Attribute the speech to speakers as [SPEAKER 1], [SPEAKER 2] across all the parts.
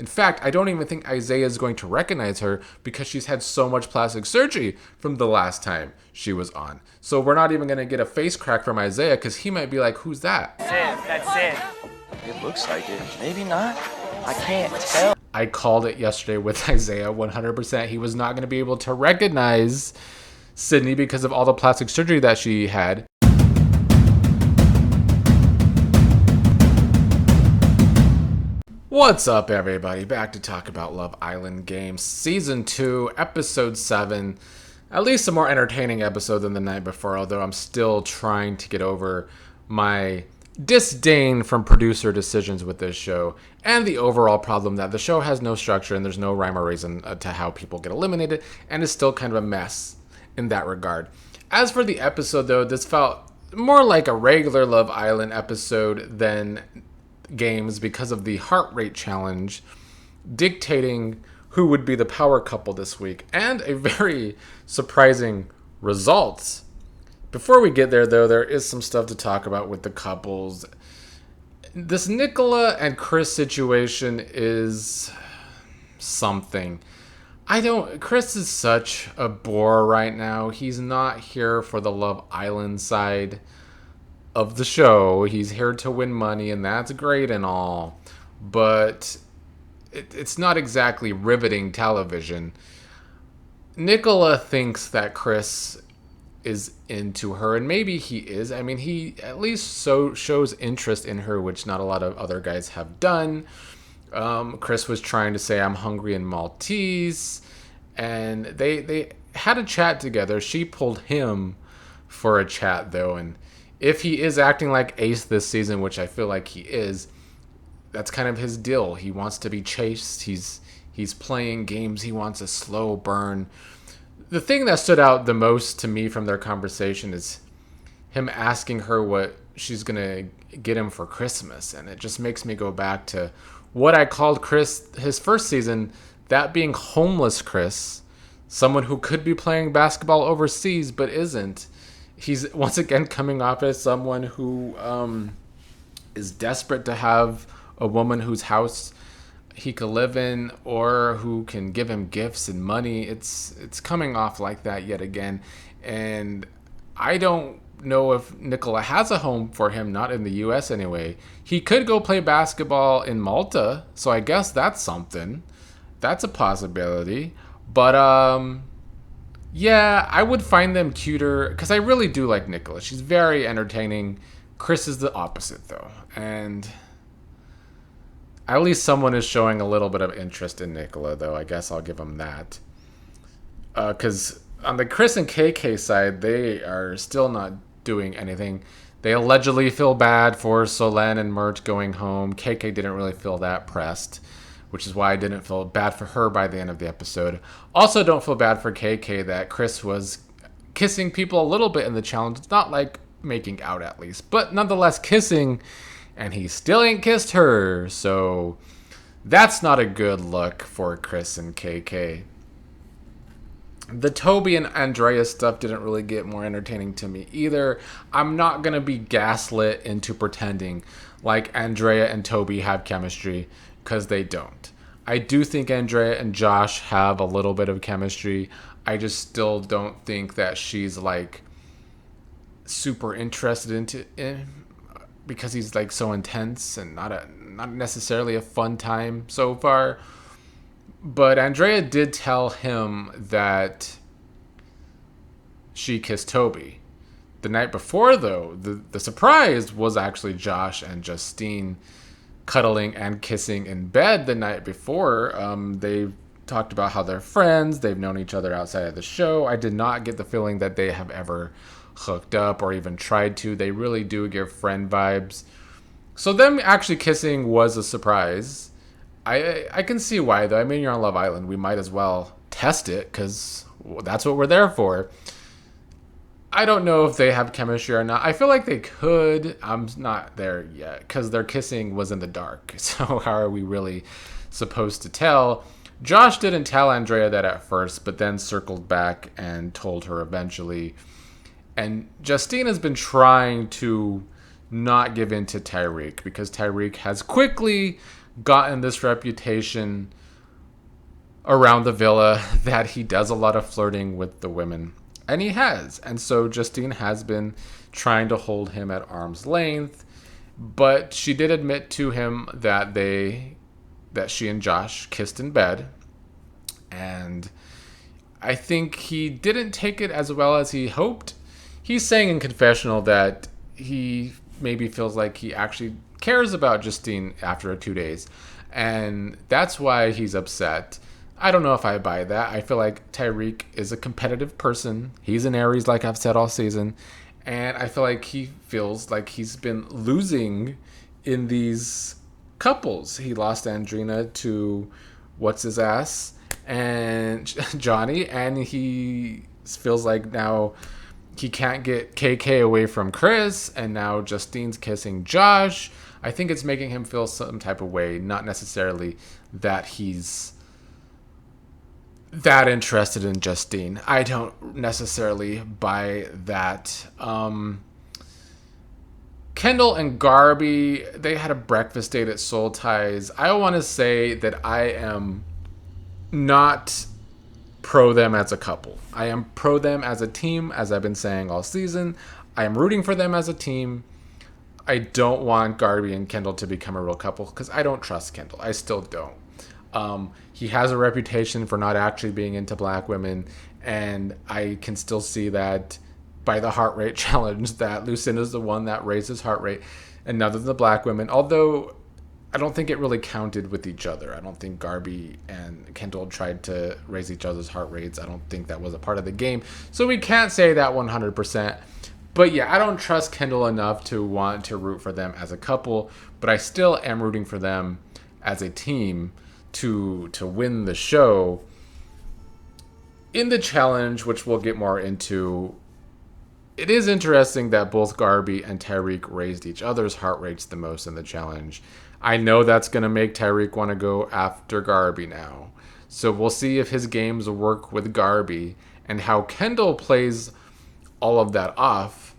[SPEAKER 1] In fact, I don't even think Isaiah is going to recognize her because she's had so much plastic surgery from the last time she was on. So we're not even going to get a face crack from Isaiah because he might be like, who's that?
[SPEAKER 2] That's it. It looks like it. Maybe not. I can't tell.
[SPEAKER 1] I called it yesterday with Isaiah 100%. He was not going to be able to recognize Sydney because of all the plastic surgery that she had. What's up, everybody? Back to talk about Love Island Games Season 2, Episode 7. At least a more entertaining episode than the night before, although I'm still trying to get over my disdain from producer decisions with this show and the overall problem that the show has no structure and there's no rhyme or reason to how people get eliminated, and is still kind of a mess in that regard. As for the episode, though, this felt more like a regular Love Island episode than games because of the heart rate challenge dictating who would be the power couple this week, and a very surprising result. Before we get there, though, there is some stuff to talk about with the couples. This Nicola and Chris situation is something. Chris is such a bore right now. He's not here for the Love Island side of the show. He's here to win money, and that's great and all, but it's not exactly riveting television. Nicola thinks that Chris is into her, and maybe he is. I mean, he at least shows interest in her, which not a lot of other guys have done. Chris was trying to say, I'm hungry in Maltese, and they had a chat together. She pulled him for a chat, though, and if he is acting like Ace this season, which I feel like he is, that's kind of his deal. He wants to be chased. He's playing games. He wants a slow burn. The thing that stood out the most to me from their conversation is him asking her what she's going to get him for Christmas. And it just makes me go back to what I called Chris his first season, that being homeless Chris, someone who could be playing basketball overseas but isn't. He's once again coming off as someone who is desperate to have a woman whose house he could live in or who can give him gifts and money. It's coming off like that yet again. And I don't know if Nicola has a home for him, not in the U.S. anyway. He could go play basketball in Malta, so I guess that's something. That's a possibility. But yeah, I would find them cuter because I really do like Nicola. She's very entertaining. Chris is the opposite, though. And at least someone is showing a little bit of interest in Nicola, though. I guess I'll give him that. Because on the Chris and KK side, they are still not doing anything. They allegedly feel bad for Solen and Mert going home. KK didn't really feel that pressed, which is why I didn't feel bad for her by the end of the episode. Also, don't feel bad for KK that Chris was kissing people a little bit in the challenge. It's not like making out, at least, but nonetheless kissing, and he still ain't kissed her. So that's not a good look for Chris and KK. The Toby and Andrea stuff didn't really get more entertaining to me either. I'm not going to be gaslit into pretending like Andrea and Toby have chemistry, because they don't. I do think Andrea and Josh have a little bit of chemistry. I just still don't think that she's like super interested in because he's like so intense and not necessarily a fun time so far. But Andrea did tell him that she kissed Toby. The night before, though, the surprise was actually Josh and Justine cuddling and kissing in bed the night before. They talked about how they're friends. They've known each other outside of the show. I did not get the feeling that they have ever hooked up or even tried to. They really do give friend vibes. So them actually kissing was a surprise. I can see why, though. I mean, you're on Love Island. We might as well test it because that's what we're there for. I don't know if they have chemistry or not. I feel like they could. I'm not there yet because their kissing was in the dark. So how are we really supposed to tell? Josh didn't tell Andrea that at first, but then circled back and told her eventually. And Justine has been trying to not give in to Tyrique because Tyrique has quickly gotten this reputation around the villa that he does a lot of flirting with the women. And he has. And so Justine has been trying to hold him at arm's length. But she did admit to him that she and Josh kissed in bed. And I think he didn't take it as well as he hoped. He's saying in confessional that he maybe feels like he actually cares about Justine after 2 days. And that's why he's upset. I don't know if I buy that. I feel like Tyrique is a competitive person. He's an Aries, like I've said all season. And I feel like he feels like he's been losing in these couples. He lost Andrina to what's his ass and Johnny, and he feels like now he can't get KK away from Chris, and now Justine's kissing Josh. I think it's making him feel some type of way, not necessarily that he's that interested in Justine. I don't necessarily buy that. Kendall and Garby, they had a breakfast date at Soul Ties. I want to say that I am not pro them as a couple. I am pro them as a team, as I've been saying all season. I am rooting for them as a team. I don't want Garby and Kendall to become a real couple because I don't trust Kendall. I still don't. He has a reputation for not actually being into black women, and I can still see that by the heart rate challenge that Lucinda's the one that raised his heart rate and none of the black women, although I don't think it really counted with each other. I don't think Garby and Kendall tried to raise each other's heart rates. I don't think that was a part of the game, so we can't say that 100%. But yeah, I don't trust Kendall enough to want to root for them as a couple, but I still am rooting for them as a team to win the show. In the challenge, which we'll get more into, it is interesting that both Garby and Tyrique raised each other's heart rates the most in the challenge. I know that's going to make Tyrique want to go after Garby now. So we'll see if his games work with Garby and how Kendall plays all of that off.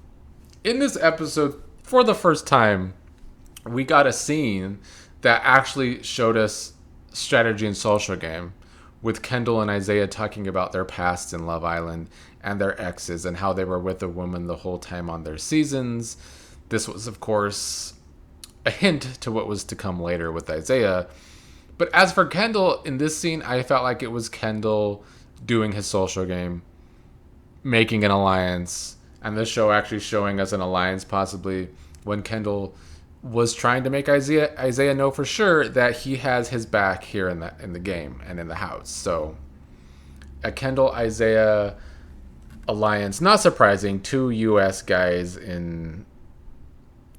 [SPEAKER 1] In this episode, for the first time, we got a scene that actually showed us strategy and social game, with Kendall and Isaiah talking about their past in Love Island and their exes and how they were with a woman the whole time on their seasons. This was, of course, a hint to what was to come later with Isaiah. But as for Kendall, in this scene, I felt like it was Kendall doing his social game, making an alliance, and this show actually showing us an alliance possibly when Kendall was trying to make Isaiah know for sure that he has his back here in the game and in the house. So a Kendall-Isaiah alliance, not surprising, 2 U.S. guys in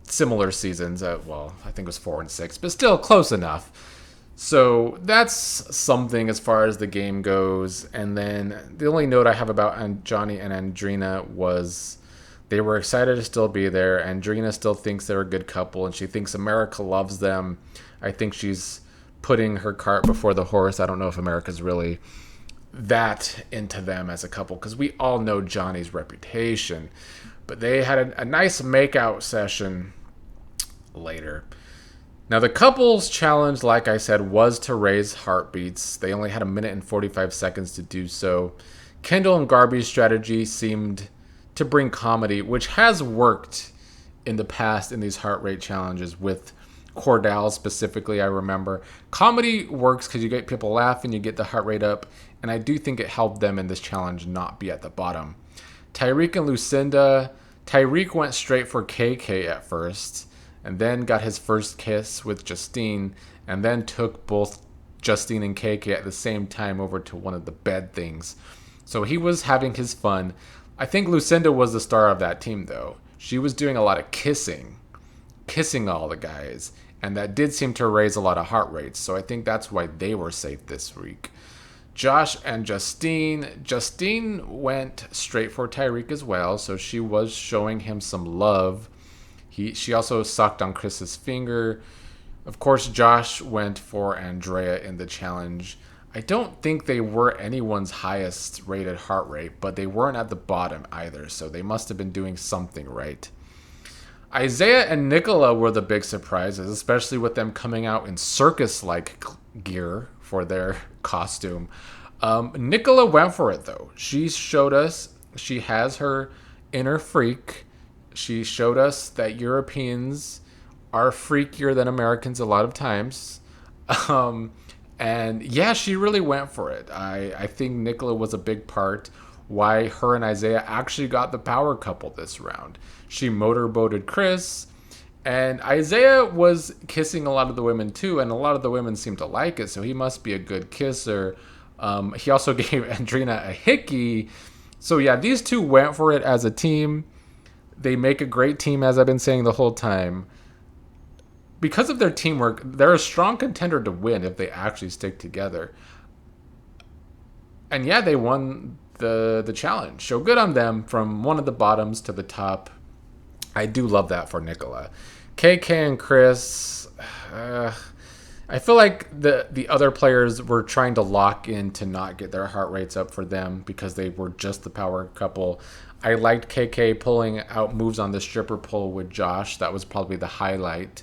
[SPEAKER 1] similar seasons. Well, I think it was 4 and 6, but still close enough. So that's something as far as the game goes. And then the only note I have about Johnny and Andrina was they were excited to still be there. Andrina still thinks they're a good couple, and she thinks America loves them. I think she's putting her cart before the horse. I don't know if America's really that into them as a couple, because we all know Johnny's reputation. But they had a nice makeout session later. Now, the couples challenge, like I said, was to raise heartbeats. They only had 1 minute and 45 seconds to do so. Kendall and Garby's strategy seemed to bring comedy, which has worked in the past in these heart rate challenges with Cordell specifically. I remember comedy works because you get people laughing, you get the heart rate up, and I do think it helped them in this challenge not be at the bottom. Tyrique and Lucinda. Tyrique went straight for KK at first, and then got his first kiss with Justine, and then took both Justine and KK at the same time over to one of the bed things. So he was having his fun. I think Lucinda was the star of that team, though. She was doing a lot of kissing all the guys, and that did seem to raise a lot of heart rates, so I think that's why they were safe this week. Josh and Justine. Justine went straight for Tyrique as well, so she was showing him some love. She also sucked on Chris's finger. Of course, Josh went for Andrea in the challenge. I don't think they were anyone's highest rated heart rate, but they weren't at the bottom either, so they must have been doing something right. Isaiah and Nicola were the big surprises, especially with them coming out in circus-like gear for their costume. Nicola went for it, though. She showed us she has her inner freak. She showed us that Europeans are freakier than Americans a lot of times. Um, and yeah, she really went for it. I think Nicola was a big part why her and Isaiah actually got the power couple this round. She motorboated Chris, and Isaiah was kissing a lot of the women too, and a lot of the women seemed to like it, so he must be a good kisser. He also gave Andrina a hickey. So yeah, these two went for it as a team. They make a great team, as I've been saying the whole time. Because of their teamwork, they're a strong contender to win if they actually stick together. And yeah, they won the challenge. So good on them from one of the bottoms to the top. I do love that for Nicola. KK and Chris, I feel like the other players were trying to lock in to not get their heart rates up for them because they were just the power couple. I liked KK pulling out moves on the stripper pole with Josh. That was probably the highlight.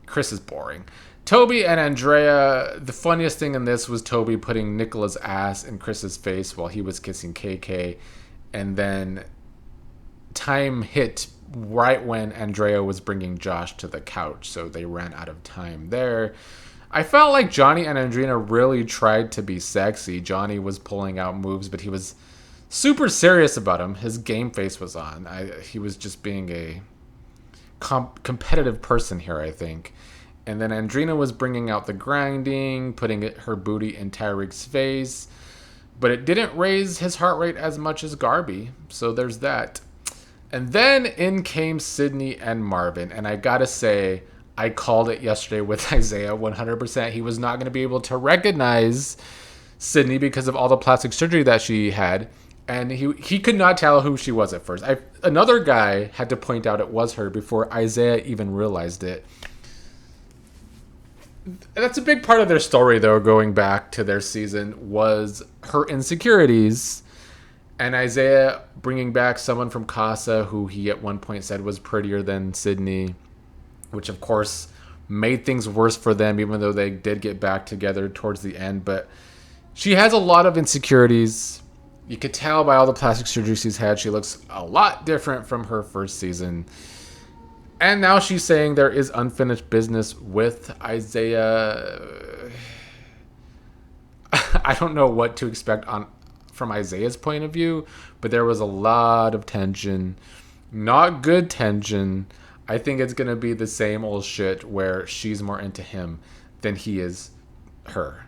[SPEAKER 1] Chris is boring. Toby and Andrea, the funniest thing in this was Toby putting Nicola's ass in Chris's face while he was kissing KK. And then time hit right when Andrea was bringing Josh to the couch, so they ran out of time there. I felt like Johnny and Andrea really tried to be sexy. Johnny was pulling out moves, but he was super serious about him. His game face was on. He was just being a competitive person here, I think. And then Andrina was bringing out the grinding, putting her booty in Tyrique's face. But it didn't raise his heart rate as much as Garby. So there's that. And then in came Sydney and Marvin. And I gotta say, I called it yesterday with Isaiah 100%. He was not going to be able to recognize Sydney because of all the plastic surgery that she had. And he could not tell who she was at first. Another guy had to point out it was her before Isaiah even realized it. That's a big part of their story, though, going back to their season, was her insecurities. And Isaiah bringing back someone from Casa who he at one point said was prettier than Sydney, which, of course, made things worse for them, even though they did get back together towards the end. But she has a lot of insecurities. You could tell by all the plastic surgery she's had, she looks a lot different from her first season. And now she's saying there is unfinished business with Isaiah. I don't know what to expect from Isaiah's point of view, but there was a lot of tension. Not good tension. I think it's going to be the same old shit where she's more into him than he is her.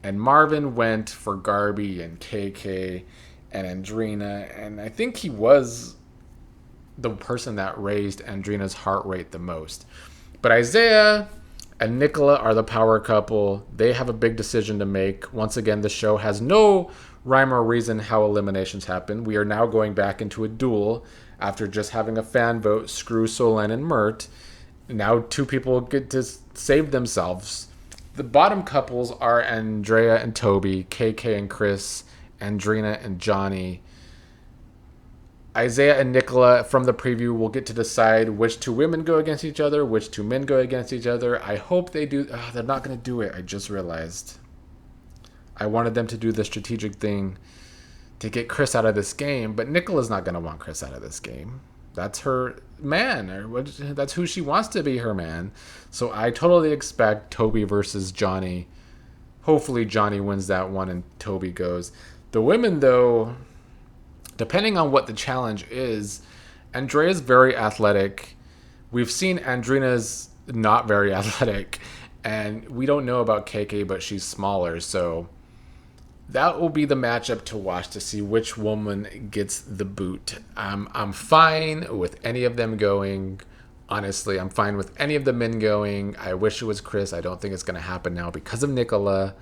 [SPEAKER 1] And Marvin went for Garby and KK and Andrina, and I think he was the person that raised Andrina's heart rate the most. But Isaiah and Nicola are the power couple. They have a big decision to make. Once again, the show has no rhyme or reason how eliminations happen. We are now going back into a duel after just having a fan vote screw Solen and Mert. Now two people get to save themselves. The bottom couples are Andrea and Toby, KK and Chris, Andrina and Johnny. Isaiah and Nicola from the preview will get to decide which two women go against each other, which two men go against each other. I hope they do. They're not going to do it. I just realized. I wanted them to do the strategic thing to get Chris out of this game, but Nicola's not going to want Chris out of this game. That's her man, or that's who she wants to be her man. So I totally expect Toby versus Johnny. Hopefully Johnny wins that one and Toby goes. The women, though, depending on what the challenge is, Andrea's very athletic. We've seen Andrina's not very athletic, and we don't know about KK, but she's smaller, so that will be the matchup to watch to see which woman gets the boot. I'm fine with any of them going. Honestly, I'm fine with any of the men going. I wish it was Chris. I don't think it's going to happen now because of Nicola.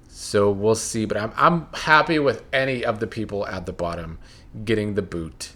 [SPEAKER 1] So we'll see. But I'm happy with any of the people at the bottom getting the boot.